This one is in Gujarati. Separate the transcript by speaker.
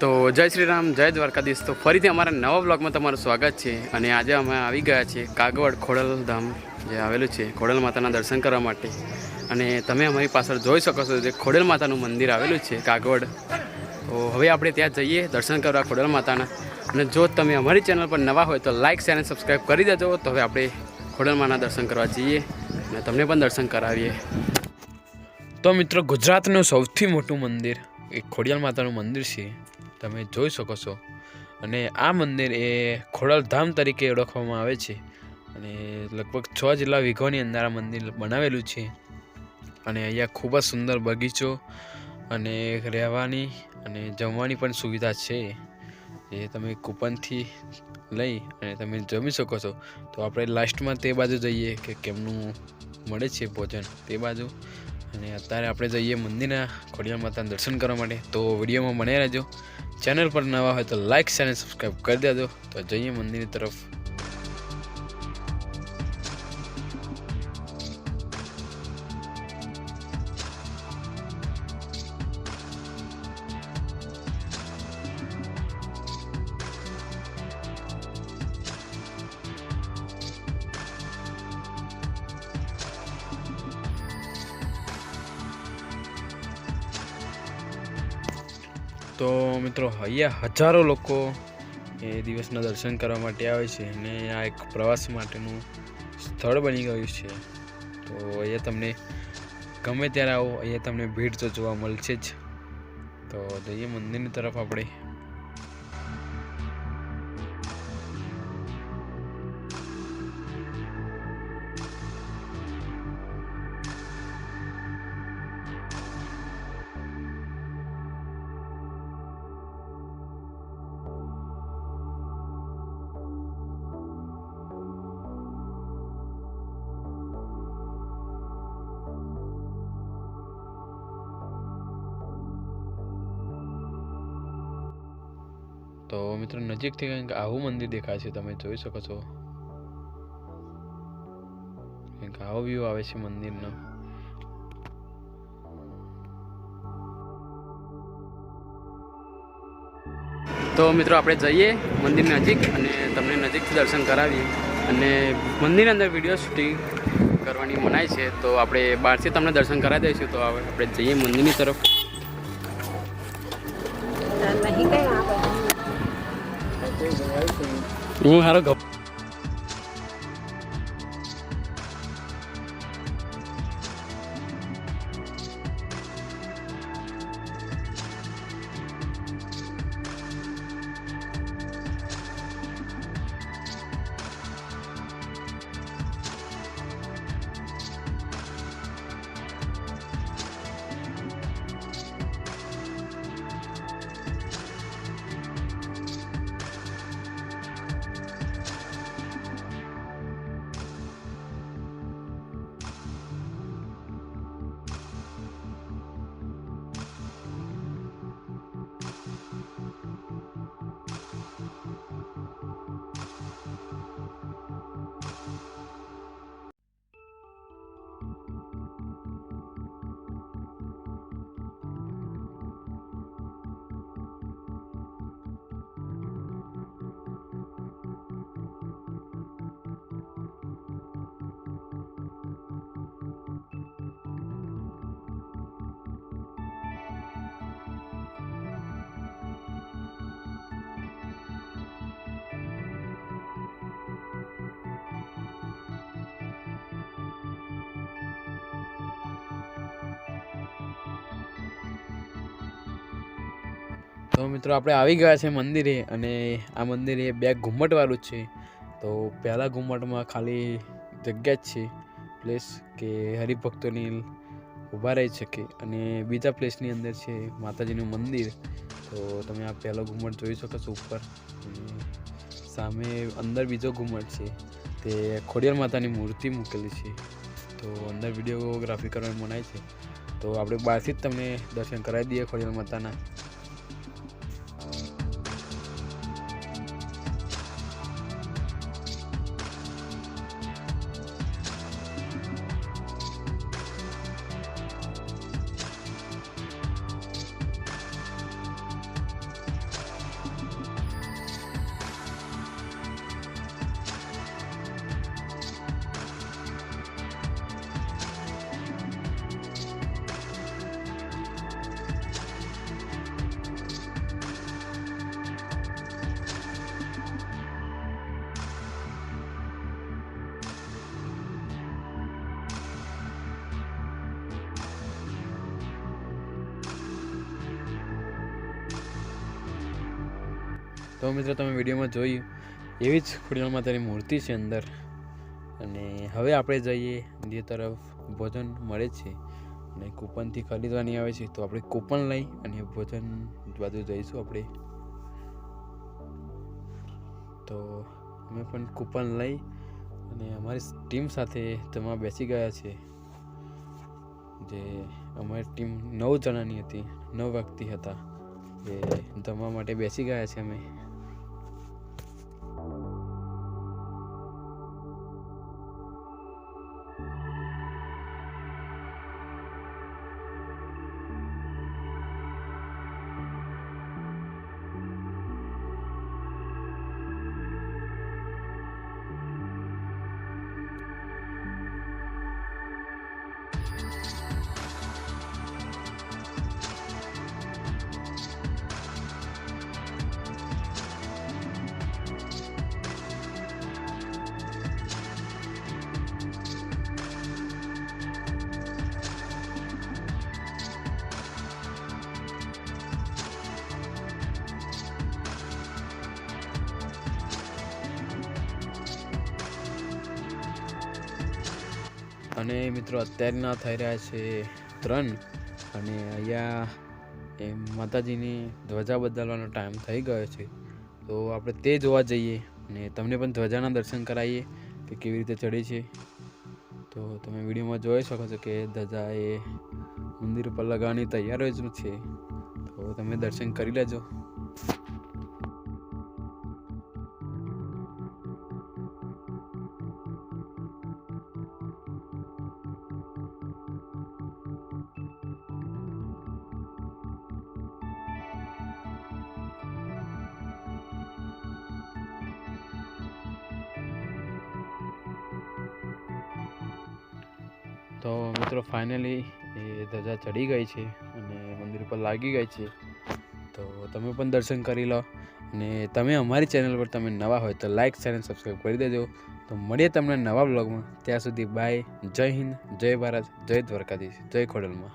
Speaker 1: તો જય શ્રી રામ, જય દ્વારકાધીશ। તો ફરીથી અમારા નવા બ્લોગમાં તમારું સ્વાગત છે। અને આજે અમે આવી ગયા છીએ કાગવડ ખોડલધામ જે આવેલું છે ખોડલ માતાના દર્શન કરવા માટે। અને તમે અમારી પાછળ જોઈ શકો છો જે ખોડલ માતાનું મંદિર આવેલું છે કાગવડ। તો હવે આપણે ત્યાં જઈએ દર્શન કરવા ખોડલ માતાના। અને જો તમે અમારી ચેનલ પર નવા હોય તો લાઇક શેર અને સબસ્ક્રાઈબ કરી દેજો। તો હવે આપણે ખોડલ માના દર્શન કરવા જઈએ અને તમને પણ દર્શન કરાવીએ। તો મિત્રો, ગુજરાતનું સૌથી મોટું મંદિર એ ખોડિયાર માતાનું મંદિર છે, તમે જોઈ શકો છો। અને આ મંદિર એ ખોડલધામ તરીકે ઓળખવામાં આવે છે। અને લગભગ 6 જેટલા વીઘોની અંદર આ મંદિર બનાવેલું છે। અને અહીંયા ખૂબ જ સુંદર બગીચો અને રહેવાની અને જમવાની પણ સુવિધા છે, જે તમે કૂપનથી લઈ અને તમે જમી શકો છો। તો આપણે લાસ્ટમાં તે બાજુ જઈએ કે કેમનું મળે છે ભોજન તે બાજુ। અને અત્યારે આપણે જઈએ મંદિરના ખોડિયાર માતાના દર્શન કરવા માટે। તો વિડીયોમાં બન્યા રહેજો। ચેનલ પર નવા હોય તો લાઇક શેર અને સબસ્ક્રાઈબ કરી દેજો। તો જઈએ મંદિરની તરફ। તો મિત્રો, અહીંયા હજારો લોકો એ દિવસના દર્શન કરવા માટે આવે છે અને આ એક પ્રવાસી માટેનું સ્થળ બની ગયું છે। તો અહીંયા તમને ગમે ત્યારે આવો, અહીંયા તમને ભીડ તો જોવા મળશે જ। તો જઈએ મંદિરની તરફ આપણે। તો મિત્રો, નજીકથી કંઈક આવું મંદિર દેખાય છે, તમે જોઈ શકો છો। કંઈક આવો વ્યૂ આવે છે મંદિરનો। તો મિત્રો, આપણે જઈએ મંદિરની નજીક અને તમને નજીકથી દર્શન કરાવીએ। અને મંદિરની અંદર વિડીયો શૂટિંગ કરવાની મનાય છે, તો આપણે બહારથી તમને દર્શન કરાવી દઈશું। તો હવે આપણે જઈએ મંદિરની તરફ। હું સારો ગપ તો મિત્રો, આપણે આવી ગયા છે મંદિરે। અને આ મંદિર એ 2 ઘુમ્મટવાળું છે। તો પહેલા ઘુમ્મટમાં ખાલી જગ્યા જ છે, પ્લેસ કે હરિભક્તોની ઊભા રહી શકે। અને બીજા પ્લેસની અંદર છે માતાજીનું મંદિર। તો તમે આ પહેલો ઘુમ્મટ જોઈ શકો છો ઉપર। સામે અંદર બીજો ઘુમ્મટ છે, તે ખોડિયાર માતાની મૂર્તિ મૂકેલી છે। તો અંદર વિડીયોગ્રાફી કરવાની મનાય છે। તો આપણે બહારથી જ તમને દર્શન કરાવી દઈએ ખોડિયાર માતાના। તો મિત્રો તમે વિડીયોમાં જોયું એવી જ ખોડિયાર માતાની મૂર્તિ છે અંદર. અને હવે આપણે જઈએ જે તરફ ભોજન મળે છે અને કૂપનથી ખરીદવાની આવે છે, તો આપણે કૂપન લઈ અને ભોજન બાજુ જઈશું આપણે. તો અમે પણ કૂપન લઈ અને અમારી ટીમ સાથે જમવા બેસી ગયા છે. જે અમારી ટીમ 9 જણાની હતી, 9 વ્યક્તિ હતા, જે જમવા માટે બેસી ગયા છે અમે. અને મિત્રો અત્યારના થઈ રહ્યા છે 3 અને અહીંયા એ માતાજીની ધ્વજા બદલવાનો ટાઈમ થઈ ગયો છે. તો આપણે તે જોવા જઈએ અને તમને પણ ધ્વજાના દર્શન કરાવીએ કે કેવી રીતે ચડી છે. તો તમે વિડીયોમાં જોઈ શકો છો કે ધજા એ મંદિર ઉપર લગાવવાની તૈયારી જ છે. તો તમે દર્શન કરી લેજો. તો મિત્રો ફાઇનલી એ ધજા ચડી ગઈ છે અને મંદિર પર લાગી ગઈ છે. તો તમે પણ દર્શન કરી લો અને તમે અમારી ચેનલ પર તમે નવા હોય તો લાઇક શેર અને સબસ્ક્રાઈબ કરી દેજો. તો મળીએ તમને નવા બ્લોગમાં. ત્યાં સુધી બાય. જય હિન્દ, જય ભારત, જય દ્વારકાધીશ, જય ખોડલમાં.